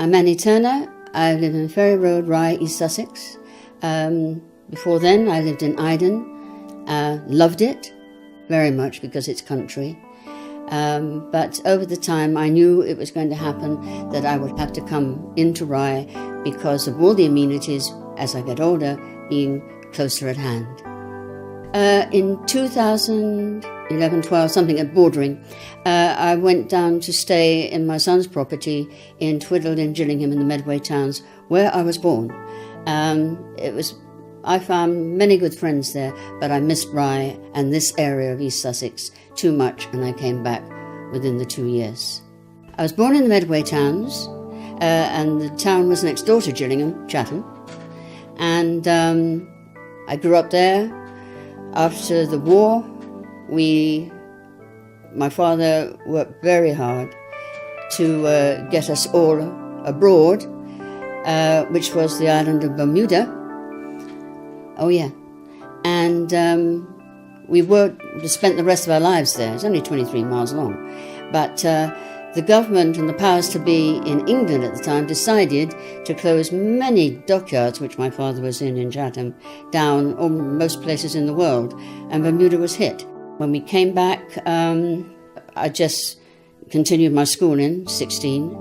I'm Annie Turner. I live in Ferry Road, Rye, East Sussex. Before then, I lived in Iden. Loved it very much because it's country. But over the time, I knew it was going to happen that I would have to come into Rye because of all the amenities, as I get older, being closer at hand. In 2011-12, something at Bordering, I went down to stay in my son's property in Twiddle in Gillingham in the Medway Towns, where I was born. I found many good friends there, but I missed Rye and this area of East Sussex too much, and I came back within the 2 years. I was born in the Medway Towns, and the town was next door to Gillingham, Chatham, and I grew up there. After the war, my father worked very hard to get us all abroad, which was the island of Bermuda. Oh yeah, and we spent the rest of our lives there. It's only 23 miles long, but the government and the powers to be in England at the time decided to close many dockyards, which my father was in Chatham, down most places in the world, and Bermuda was hit. When we came back, I just continued my schooling, 16,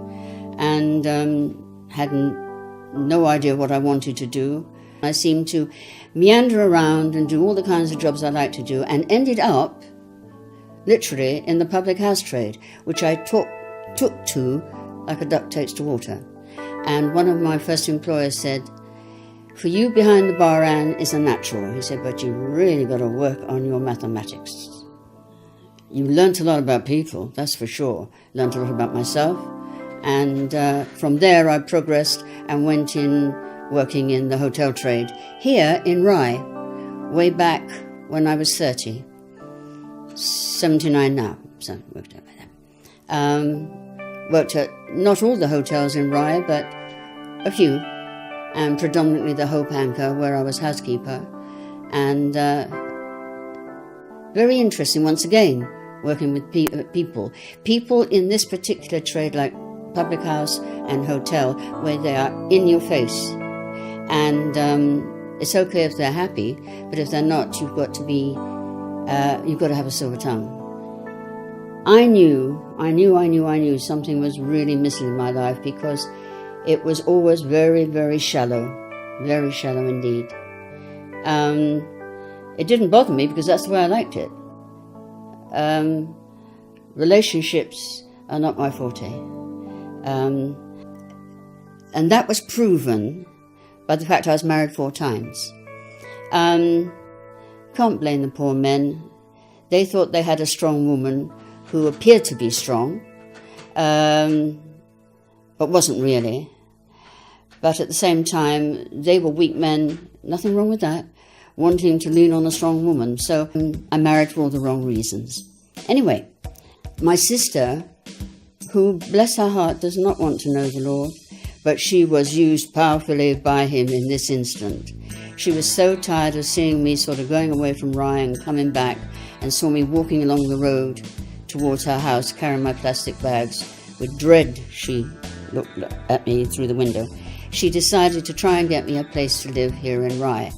and had no idea what I wanted to do. I seemed to meander around and do all the kinds of jobs I like to do, and ended up literally in the public house trade, which I took to like a duck takes to water. And one of my first employers said, "For you behind the bar, Anne, is a natural." He said, "But you really got to work on your mathematics." You learnt a lot about people, that's for sure. Learnt a lot about myself. And from there I progressed and went in working in the hotel trade here in Rye, way back when I was 30. 79 now, so worked over there. Worked at not all the hotels in Rye, but a few, and predominantly the Hope Anchor, where I was housekeeper. And very interesting, once again, working with people. People in this particular trade, like public house and hotel, where they are in your face. And it's okay if they're happy, but if they're not, you've got to have a silver tongue. I knew something was really missing in my life because it was always very, very shallow indeed. It didn't bother me because that's the way I liked it. Relationships are not my forte. And that was proven by the fact I was married 4 times. Can't blame the poor men. They thought they had a strong woman who appeared to be strong, but wasn't really. But at the same time, they were weak men, nothing wrong with that, wanting to lean on a strong woman. So I married for all the wrong reasons. Anyway, my sister, who, bless her heart, does not want to know the Lord, but she was used powerfully by him in this instant. She was so tired of seeing me sort of going away from Rye and coming back, and saw me walking along the road towards her house carrying my plastic bags. With dread, she looked at me through the window. She decided to try and get me a place to live here in Rye.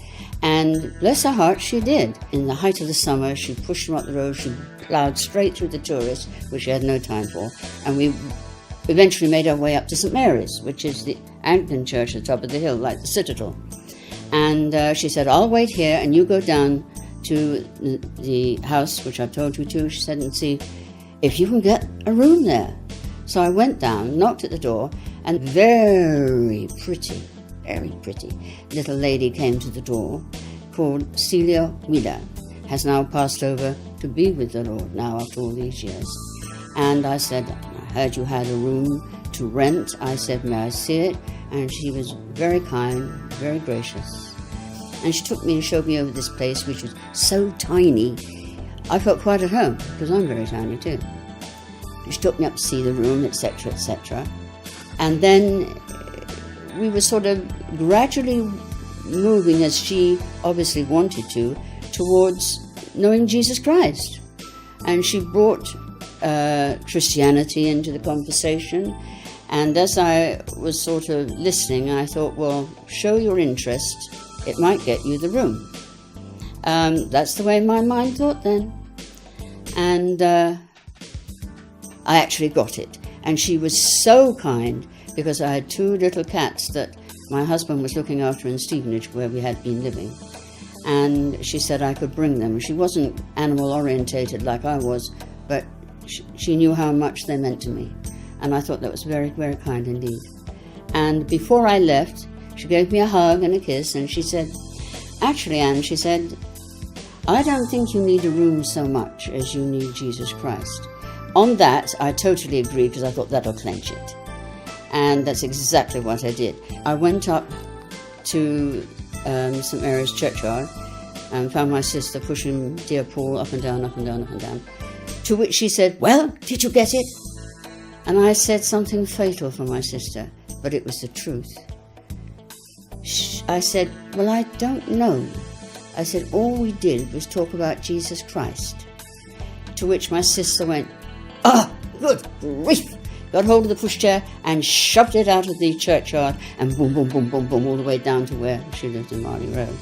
And bless her heart, she did. In the height of the summer, she pushed them up the road. She ploughed straight through the tourists, which she had no time for. And we eventually made our way up to St. Mary's, which is the Anglican church at the top of the hill, like the Citadel. And she said, "I'll wait here and you go down to the house, which I've told you to," she said, "and see if you can get a room there." So I went down, knocked at the door, and very pretty little lady came to the door called Celia Wheeler, has now passed over to be with the Lord now after all these years. And I said, "I heard you had a room to rent." I said, "May I see it?" And she was very kind, very gracious. And she took me and showed me over this place, which was so tiny. I felt quite at home, because I'm very tiny too. She took me up to see the room, etc., etc. And then we were sort of gradually moving, as she obviously wanted to, towards knowing Jesus Christ. And she brought Christianity into the conversation, And as I was sort of listening, I thought, well, show your interest. It might get you the room. That's the way my mind thought then. And I actually got it. And she was so kind, because I had 2 little cats that my husband was looking after in Stevenage, where we had been living. And she said I could bring them. She wasn't animal orientated like I was, but she knew how much they meant to me. And I thought that was very, very kind indeed. And before I left, she gave me a hug and a kiss, and she said, actually, Anne, she said, I don't think you need a room so much as you need Jesus Christ. On that, I totally agree, because I thought that'll clench it. And that's exactly what I did. I went up to St Mary's churchyard and found my sister pushing dear Paul up and down, up and down, up and down. To which she said, well, did you get it? And I said something fatal for my sister, but it was the truth. I said, well, I don't know. I said, all we did was talk about Jesus Christ. To which my sister went, good grief! Got hold of the pushchair and shoved it out of the churchyard, and boom, boom, boom, boom, boom, all the way down to where she lived in Marley Road.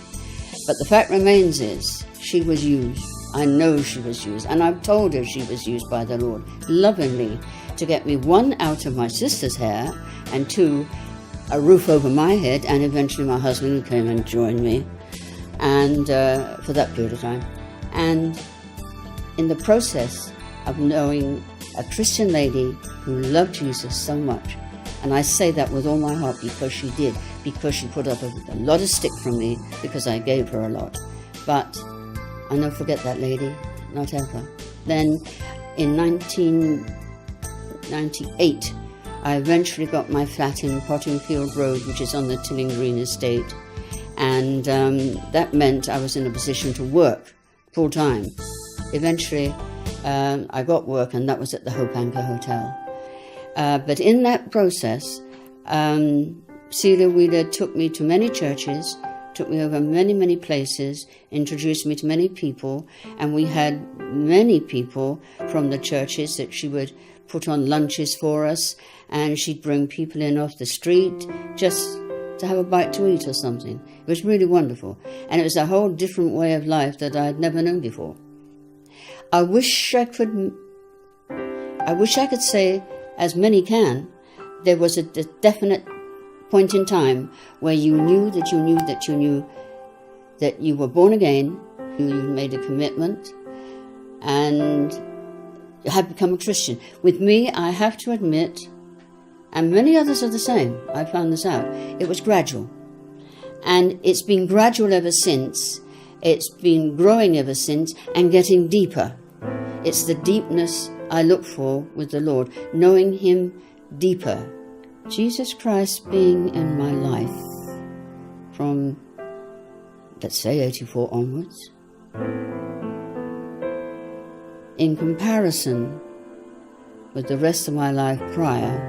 But the fact remains is, she was used. I know she was used, and I've told her she was used by the Lord, lovingly, to get me 1, out of my sister's hair, and 2, a roof over my head, and eventually my husband, who came and joined me, and for that period of time. And in the process of knowing a Christian lady who loved Jesus so much, and I say that with all my heart, because she did, because she put up a lot of stick from me, because I gave her a lot. But I'll never forget that lady, not ever. Then in 1998, I eventually got my flat in Pottingfield Road, which is on the Tilling Green estate, and that meant I was in a position to work full time. Eventually, I got work, and that was at the Hope Anchor Hotel. But in that process, Celia Wheeler took me to many churches, took me over many, many places, introduced me to many people, and we had many people from the churches that she would put on lunches for us, and she'd bring people in off the street just to have a bite to eat or something. It was really wonderful, and it was a whole different way of life that I'd never known before. I wish I could say, as many can, there was a definite point in time where you knew that you knew that you knew that you were born again, you made a commitment, and you had become a Christian. With me, I have to admit, and many others are the same, I found this out, it was gradual. And it's been gradual ever since. It's been growing ever since and getting deeper. It's the deepness I look for with the Lord, knowing Him deeper. Jesus Christ being in my life from, let's say, 84 onwards. In comparison with the rest of my life prior,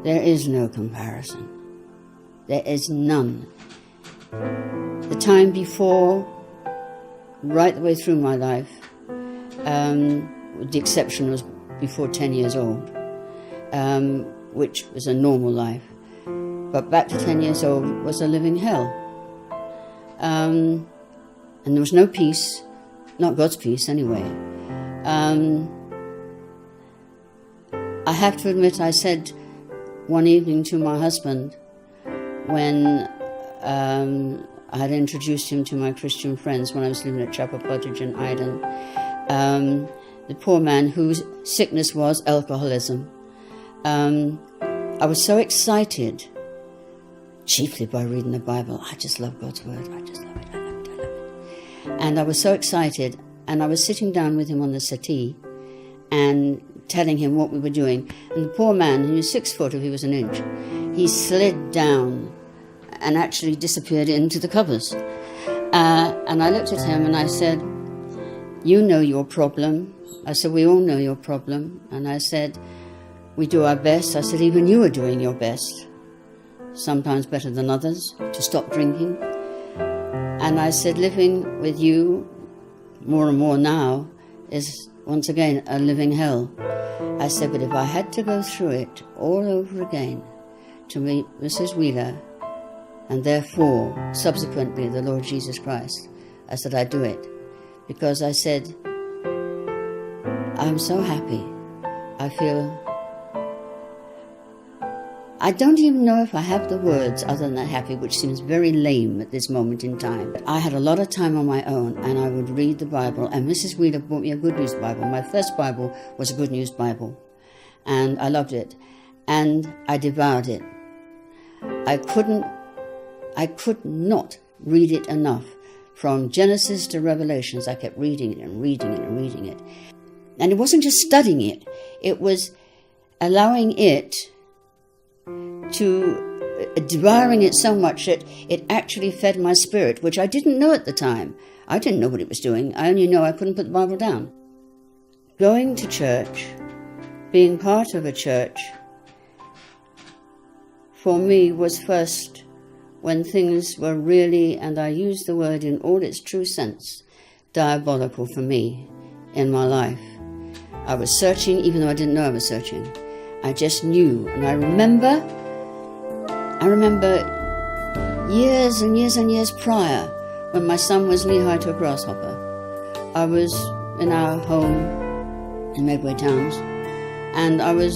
there is no comparison. There is none. The time before, right the way through my life, the exception was before 10 years old, which was a normal life. But back to 10 years old was a living hell. And there was no peace, not God's peace anyway. I have to admit, I said one evening to my husband, when I had introduced him to my Christian friends when I was living at Chapel Cottage in Iden, the poor man whose sickness was alcoholism. I was so excited, chiefly by reading the Bible. I just love God's Word. I just love it. I love it. I love it. And I was so excited, and I was sitting down with him on the settee and telling him what we were doing. And the poor man, he was 6 foot if he was an inch, he slid down and actually disappeared into the covers. And I looked at him and I said, "You know your problem." I said, "We all know your problem." And I said, "We do our best." I said, "Even you are doing your best, sometimes better than others, to stop drinking." And I said, "Living with you more and more now is once again, a living hell. I said, but if I had to go through it all over again to meet Mrs. Wheeler, and therefore, subsequently, the Lord Jesus Christ, I said, I'd do it. Because I said, I'm so happy. I don't even know if I have the words other than happy, which seems very lame at this moment in time. I had a lot of time on my own, and I would read the Bible, and Mrs. Wheeler bought me a Good News Bible. My first Bible was a Good News Bible, and I loved it, and I devoured it. I could not read it enough. From Genesis to Revelations, I kept reading it and reading it and reading it. And it wasn't just studying it, it was allowing it to, devouring it so much that it actually fed my spirit, which I didn't know at the time. I didn't know what it was doing. I only know I couldn't put the Bible down. Going to church, being part of a church, for me was first when things were really, and I use the word in all its true sense, diabolical for me in my life. I was searching, even though I didn't know I was searching. I just knew. And I remember years and years and years prior, when my son was knee-high to a grasshopper. I was in our home in Medway Towns, and I was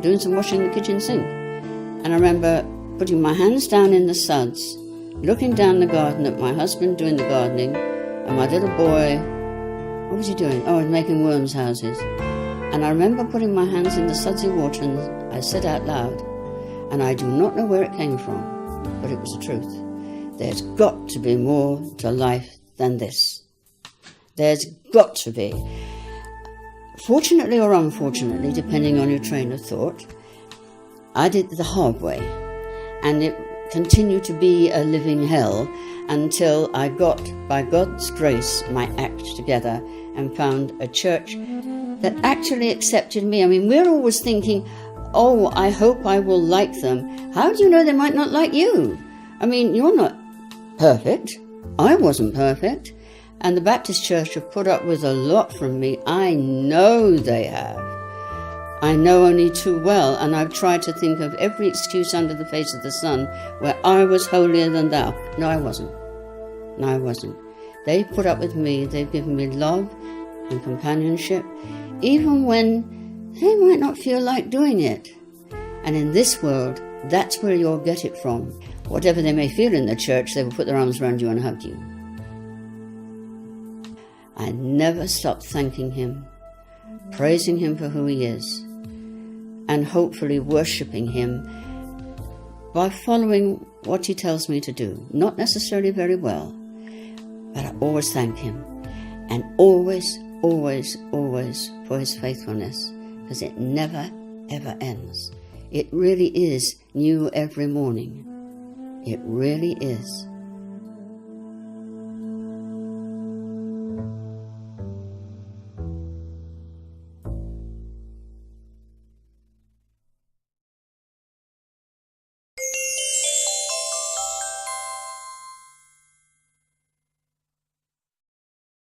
doing some washing in the kitchen sink. And I remember putting my hands down in the suds, looking down the garden at my husband doing the gardening, and my little boy, what was he doing? Oh, he was making worms' houses. And I remember putting my hands in the sudsy water, and I said out loud, and I do not know where it came from, but it was the truth. There's got to be more to life than this. There's got to be. Fortunately or unfortunately, depending on your train of thought, I did the hard way, and it continued to be a living hell until I got, by God's grace, my act together and found a church that actually accepted me. I mean, we're always thinking, oh, I hope I will like them. How do you know they might not like you? I mean, you're not perfect. I wasn't perfect. And the Baptist Church have put up with a lot from me. I know they have. I know only too well, and I've tried to think of every excuse under the face of the sun where I was holier than thou. No, I wasn't. No, I wasn't. They put up with me. They've given me love and companionship, even when they might not feel like doing it. And in this world, that's where you'll get it from. Whatever they may feel in the church, they will put their arms around you and hug you. I never stopped thanking him, praising him for who he is, and hopefully worshipping him by following what he tells me to do. Not necessarily very well, but I always thank him, and always, always, always for his faithfulness, because it never, ever ends. It really is new every morning. It really is.